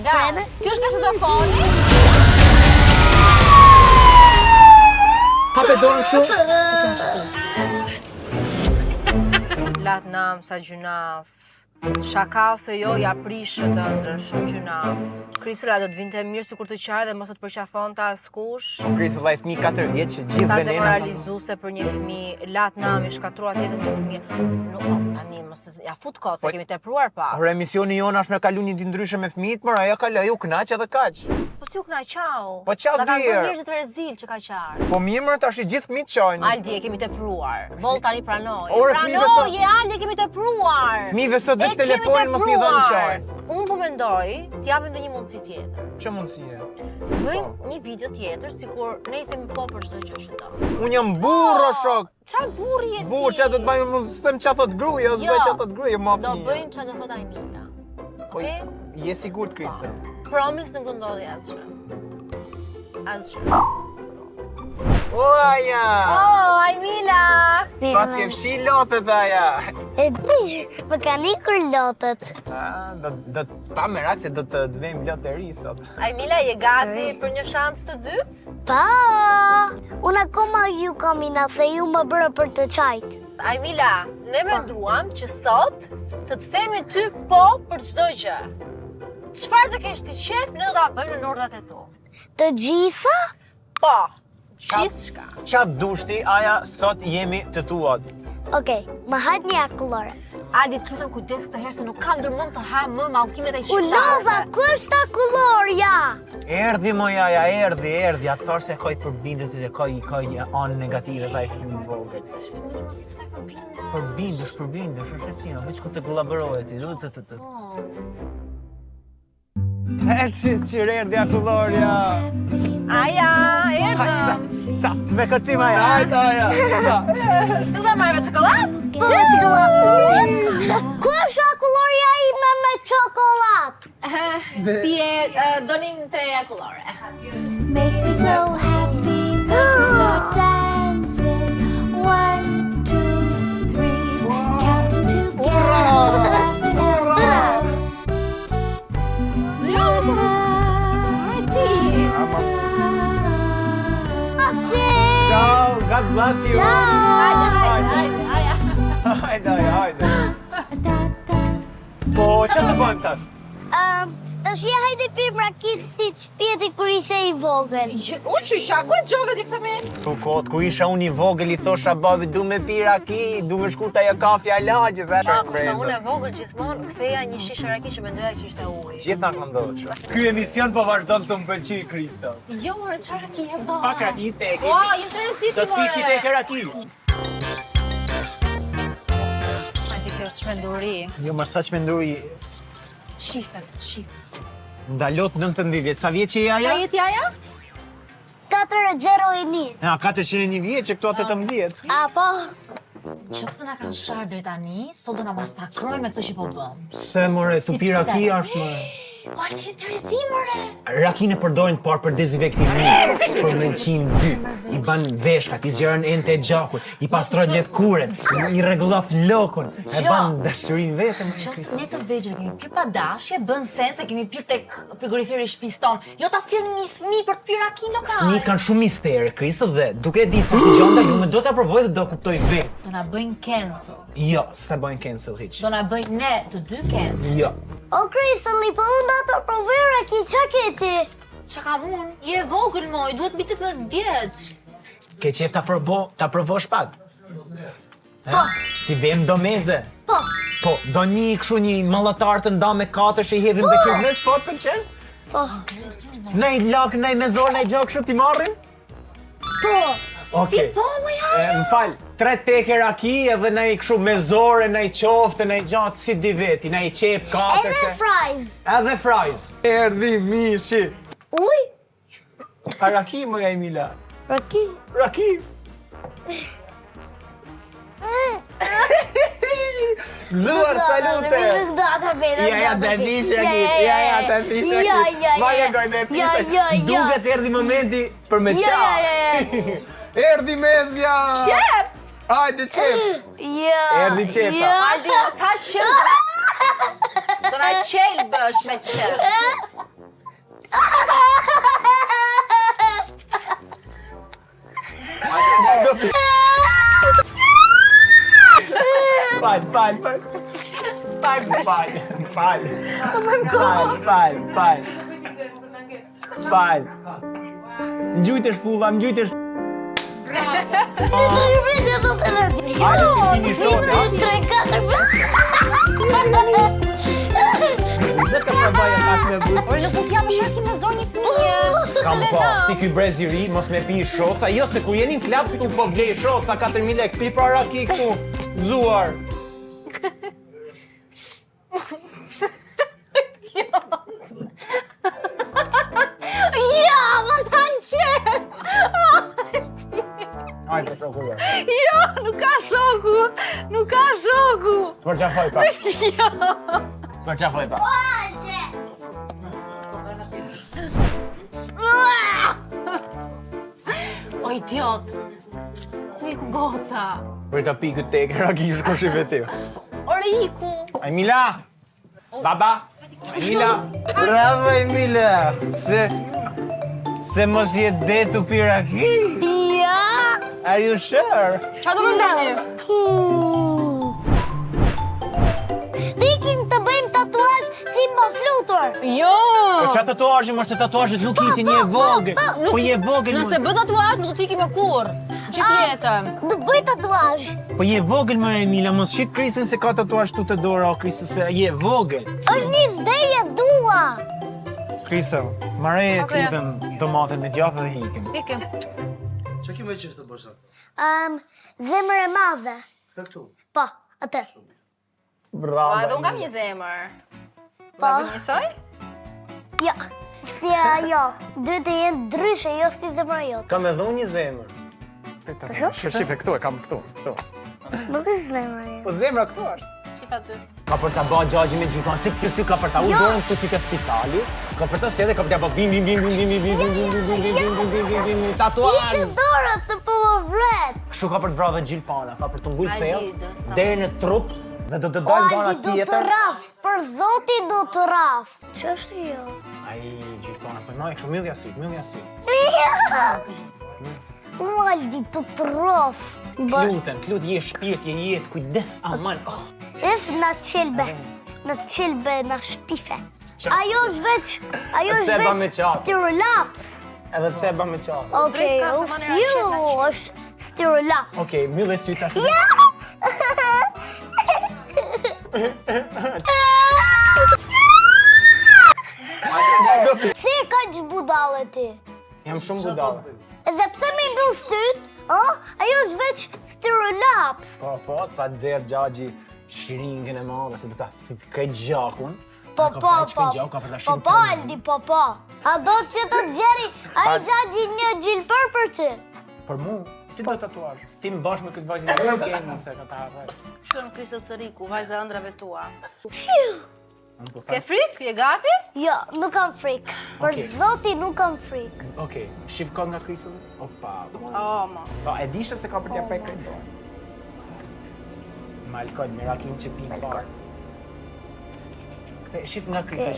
Gaz. Kjo është kasetofoni. Hape dorën kështu. Lat nam sa gjunaf. Shaka ose jo, ja prishë të ëndrën, shumë gjunaf. Krisela do të vinte mirë sikur të qaj dhe mos të përqafonte askush. Krisela e fëmijë 4 vjeç që gjithë Sa venena. demoralizuese për një fëmijë. Lat nam i shkatruat jetën të fëmijë. Nuk, tani mos ja fut kot, se kemi tepruar pa. Por emisioni jonë është me kalu një ditë ndryshe me fëmijët, por ajo ka laju knaq edhe kaq. Po si u knaqau? Po qau Ta kanë dirë. bërë njerëzit rezil që ka qarë. Po mirë më tash i gjithë fëmijët qajnë. Aldi e kemi tepruar. Boll tani pranoj. Ore, fëmijëve sot- Pranoje, Aldi e kemi tepruar. Fëmijëve sot veç telefonin mos mi dhënë qajnë. Unë po mendoj, t'japim dhe një mundësi tjetër. Ç'o mundësie? Bëjmë një video tjetër, sikur ne i themi po për çdo gjë që do. Unë jam burr o shok. Çfarë burri je ti? Burr, ç'a do të bëjmë mos them ç'a thot gruaja, ose Jo. ç'a thot gruaja më Do bëjmë ç'a do thot Ajmila. Okej? Je sigurt Krista? Promise nuk do ndodhi asgjë. Asgjë. Oja! Oh, Ajmila! Pas ke fshi lotët aja. E di, më kanë ikur lotët. Do pa merak se do të vejmë lot e ri sot. Ajmila, je gati për një shans të dytë? Pa, unë akoma ju kamina se ju më bërë për të qajt. Ajmila, ne menduam që sot të themi ty po për çdo gjë. Çfarë të kesh ti qef, ne do ta bëjmë në ordrat e tu. Të gjitha? Po, gjithçka. Qa dushti aja sot jemi të tuat. Okej, më hajt një akullore. Aldi, të lutem kujdes këtë herë se nuk kam ndërmend të ha më mallkimet e U lova, shqiptarëve. ku është akullorja? Erdhi moja, ja erdhi. Atë parë se kajt përbindet dhe kaj anë negative dhe i fëmijë të vogël. Përbindesh, është e sina, veç ku të kollaborojë ti. Qërë erdhi akullorja. Aja, erdhëm. Ca, me kërcim aja, hajta aja. Si do marrë me çokoladë? Po, ku është akullorja ime me çokoladë? Si e donim 3 akullore. Make me so happy, make me start dancing. 1, 2, 3, counting together, laughing out loud. Ciao, God bless you. Hajde. Hajde. Po, që të bëjmë tash? Tash ja hajde pirë mrakit si që pjeti kur ishe i vogël. Unë që shaku e gjove t'i këtë Tu kot, ku isha unë i vogël i thosha babi du me pira raki, du me shku t'aja kafja lagjës, e Unë e vogël gjithmonë ktheja një shishe raki që mendoja që ishte ujë. Gjithë nga këndosh. Ky emision po vazhdon të më pëlqy Kristo. Jo, more, çfarë raki e bë? Pak raki teki. Ua, jenë të rënditi, Do të pisi tek raki. Ajde, kjo është çmenduri. Jo, më sa çmenduri. Shife. Ndalot 19 vjeç. Sa vjeç je Sa aja? jeti aja? 401. Ja, 401 vjeç, e këtu 18. Apo? Qofse na kanë sharë deri tani, sot do na masakrojnë me këtë që po bëm. Se more, tu pi raki është më. Alti interesim, ore. Rakin e përdorin parë për dezinfektimin, për mëlqin 2, i ban veshkat, i zgjerën ente e gjakut, i pastrojnë lepkuret, i rregullon flokun, e ban dashurinë vetëm. Qofse ne të vegjël kemi pirë pa dashje, bën sens se kemi pirë tek frigoriferi i shtëpisë tonë. Jo ta sjell një fëmijë për të pirë rakin lokal. Fëmijët kanë shumë mistere, Kristo, dhe duke e ditë se është gjë ndaj, unë do ta provoj dhe do kuptoj vetë. Do na bëjnë cancel. Jo, s'e bëjnë cancel hiç. Do na bëjnë ne të dy cancel. Jo. O, Kristalli, po unë do të provera ki qa keti? Çka kam unë? Je e vogël moj, duhet mbi 18 vjeç. Ke qef ta provosh pak? Po. Ti vem do meze? Po. Po, do një kështu një mallatar të nda me 4 që i hedhim te kërnës, po të pëlqen? Po. Nej lak, nej mezor, nej gjak kështu ti marrim? Po. Okej. Po, më ja. Më fal, 3 teke raki edhe nej kështu mezore, nej qofte, nej gjatë si di veti, nej qep 4. Edhe fries. Edhe fries. Erdhi mishi. Uj, Ka raki më Emila. raki. Raki. Gëzuar, salute. Nuk do ata bela. Ja, të pish raki. Ja, të pish raki. Maja goj të pish raki. Duket erdhi momenti për me qa. Erdhi mezja. Qep! Hajde qep. Ja. Erdhi qepa. Ja. Aldi, mos ha qep. Do na qel bësh me qep. Fal. Mgjujtesh pulla, mgjujtesh. Hajde si fini shote, ha? 1, 2, 3, 4, 5. Dhe ka përbaja pak me buzë. Por nuk mund t'jam shërki me zonjë fëmijë. S'kam pa, si ky brez i ri, mos me pi shoca, jo se kur jeni në klap këtu po blej shoca 4.000 lek, pi para ki këtu, gzuar. Ja, mos hanë qep! Hajde, prokuror. Jo, nuk ka shoku! Nuk ka shoku! Përqafoj pak. Përqafoj pak. O idiot! Ku iku goca? Për ta pi këtë tek, rakish kush i vetiu. Ore iku! Emila! Baba! Emila! Bravo Emila! Se mos je detu pi raki? Ja. Are you sure? Qa do më ndani? Dikim të bëjmë tatuazh si mba flutur. Jo! Po qa tatuazhi, mos se tatuazhet nuk ishin, je vogël. Po je vogël. Nëse bë tatuazh, nuk do t'i me kur. Gjithë jetën. Do bëj tatuazh. Po je vogël më Emila, mos shif Krisën se ka tatuazh tu të dora, o Krisë se je vogël. Është një zdeje dua. Krisa, marrë Okej. klutëm domatën me djathë dhe hikim. Ikem. Që ki me qështë të bësh atë? Zemër e madhe. Këtu. Po, atë. Bravo. Edhe unë kam një zemër. Po. Njësoj? Jo. Si ajo. Duhet të jenë ndryshe, jo si zemëra jote. Kam edhe unë një zemër. Shife këtu e kam këtu. Nuk është zemëra jote. Po zemra këtu është. Qifa ty. Ka për ta bë gjagji me gjykon, tik, ka për ta u dorën këtu si te spitali, ka për ta sedhe, ka për ta bë bim, tatuazh. Që dorët të po më vret. Kështu ka për të vrarë dhe gjilpana, ka për të ngul Ai thellë, di, deri në trup dhe do të O, dalë gana Aldi do të tjetër. raf, për zoti do të raf. Që është jo? Ai gjilpana, po më kështu myllja sy. O, Aldi do të raf. Klut je shpirt, je jetë, kujdes, aman. Është në qilbe, në shpife. Ajo është veç Pse ba me qatë? stirolaps. Edhe pse e ba me qatë. Okej, Drejt ka se ma në fiu raqet në është stirolaps. Okej, myllë sy tash. Si e ka që budale ti? Jam shumë budallë. Edhe pse me mbyll syt, ajo është veç stirolaps. Po, sa nxerr gjagji shringën e madhe se do ta krejt gjakun. Po, Po, Aldi, po. A do që të nxjerri ai gjagji një gjilpër për ty? Për mu, ti do tatuazh. Ti më bash me këtë vajzën e game se ka ta harroj. Shkëm Kristel Cëriku, vajza ëndrave tua. Fiu. Unë po Ke them. frik? Je gati? Jo, nuk kam frik. Për Okej. zoti nuk kam frik. Okej, shif ka nga Kristel. Opa. O, ma. Po, e dishe se ka për t'ja prej krejt dorë. Malkoj, me rakin që pinë parë. Shif nga Kristel,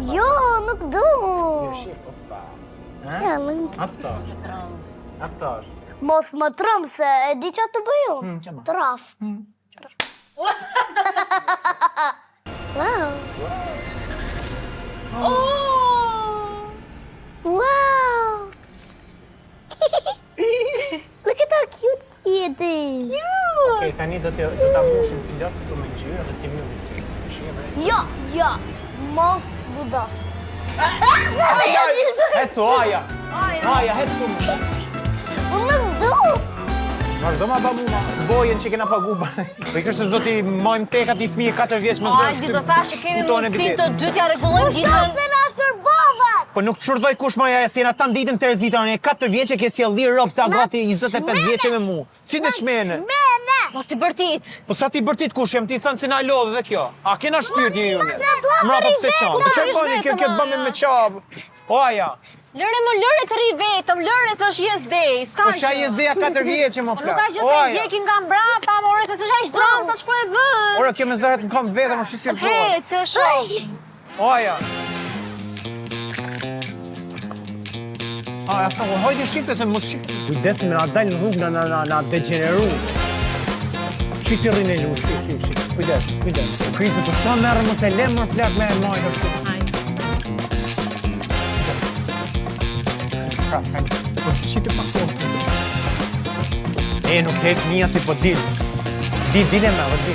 Jo, nuk du. Jo, shif, opa. Ja, nuk- Atar. Mos më trëm se e di që të bëju. Qa ma? Të raf. Wow. Wow. Look at how cute it is. Okej, tani do ta mushim pilot për me ngjyrë dhe ti mund të si. Shihe. Jo. Mos budo. Hecu, aja! Aja, hecu! Unë nuk du. Vazhdo ma ba muma, bojen që kena pagu ba. Po i kështë se do t'i majmë tekat i fëmije 4 vjeç më Aldi do thashë kemi mundësi të dytja rregullojmë Sa ditën. se na shërbovat. Po nuk shurdoj kush maja e sena tan ditën Terezita, unë e 4 vjeqe ke si e lirë ropë, sa gati 25 vjeqe me mu. Si të shmene? Mene. Mos t'i bërtit. Po sa ti bërtit kush jem, ti thënë se na lodhe dhe kjo. A kena shpirti ju? dua Mra të po pse ri qabë? vetë, Po që ri bëni kjo vetë, të bëmi me qabë? O aja, Lëre të ri vetëm, lëre se është jesdej, s'ka po qa jesdeja 4 vjeqe më Po plak. nuk ka gjë se i vjekin nga mbrapa, more se s'është aq dram sa shpo e bën. Ora, kjo me zërat në kam vetëm, është si s'gjojë. Hej, se shoh. O aja. Hajde shifte se mos shifte. Kujdes me na dal në rrugë na degeneru. Si rrinë lu, shi. Kujdes. Krisi po s'ka merr mos e lëm më plak me majt ashtu. Po shite pa kohë. Nuk heq mia ti po dil. Dile me vërdi.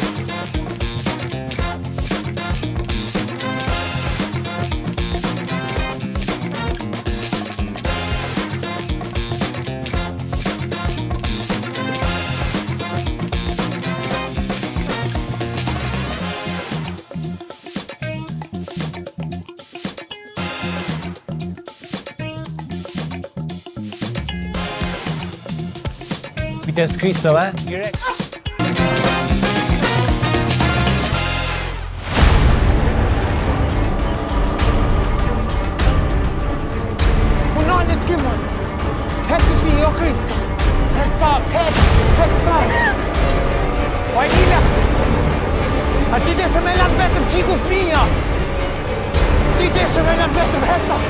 Kujdes Kristo, direkt. Punalet kymën. Hec të fi, jo Kristo. Hec pak. O Emila, a ti deshe me lan vetëm qiku fmija. Ti deshe me lan vetëm, hec pak.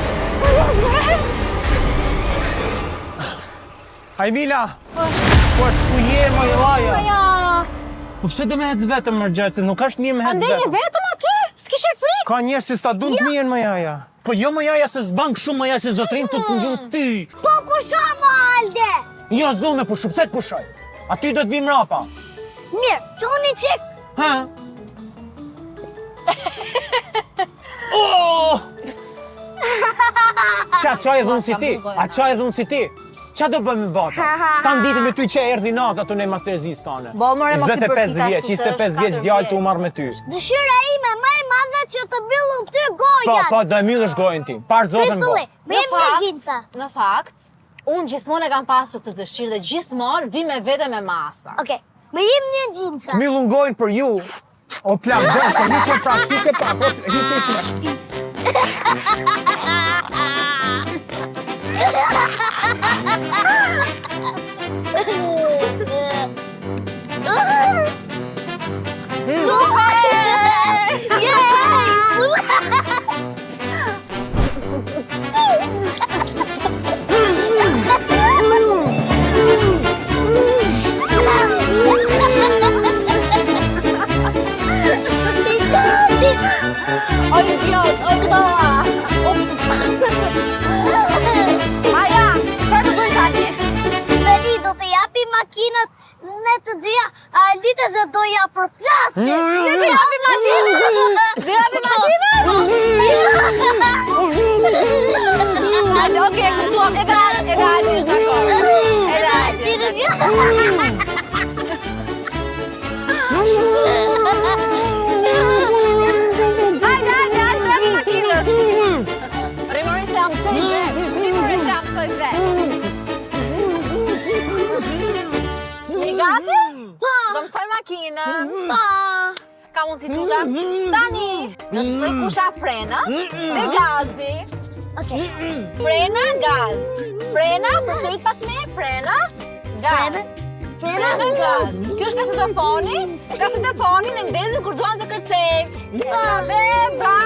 Emila, po s'ku je më i laja. Po pse do me hec vetëm mërgjerë, se nuk është mirë me hec vetëm. Ande je vetëm aty? S'kishe frikë? Ka njerë si sta dun të mirën më jaja. Po jo më jaja se s'bank shumë më jaja se zotrin të të njën ty. Po pusha më Alde. Jo s'do me pushu, pse të pushoj? A ty do të vim rapa. Mirë, që unë i qik. Ha? Oh! Qa e dhunë si ti? A qa e dhunë si ti? Qa do bëjmë bata? Ta në ditë me ty që e erdi natë atë në masterzis tane. 25 vjeç, 25 vjeç djallë të umar me ty. Dëshira ime më e madhe që të mbyllum ty gojat. Po, do e mbyllësh gojën ti. Parë zotën go. Pristulli, me jem një gjinca. Në fakt, unë gjithmonë e kam pasur këtë dëshirë dhe gjithmonë vi me vete me masa. Okej, me jem një gjinca. Mbyllun gojën për ju. O plak, bërë, hiqe praktike pak, hiqe praktike. Oj, idiot, oj, këdoa! Maja, çfarë do bëjmë tani? Zëri do të japi makinat në të dhja, a Aldita dhe do ja përplasin. Do japi makinat! Do japi makinat! Hajde, okej, kuptuam, edhe Aldi është dakord. Edhe Aldi është dakord. Gati? Do mësoj makinën. Ka mundësi tuta? Tani, do të mësoj kusha frena dhe gazi. Okej. Frena, gaz. Frena, përsërit pas me, frena, gaz. Frena, gaz. Kjo është kasetofoni. Kasetofoni në ndezin kur duan të kërcejmë. Kita beba.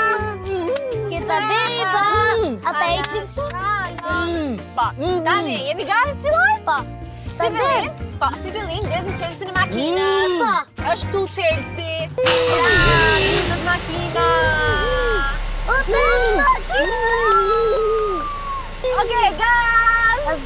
Kita beba. Ata e që shkalla. Pa, tani, jemi gati të filloj? Pa. Si fillim, ndezin Chelsea në makinës. Është këtu Chelsea. Ndezin makina. Ndezin makina. Okej, gaz.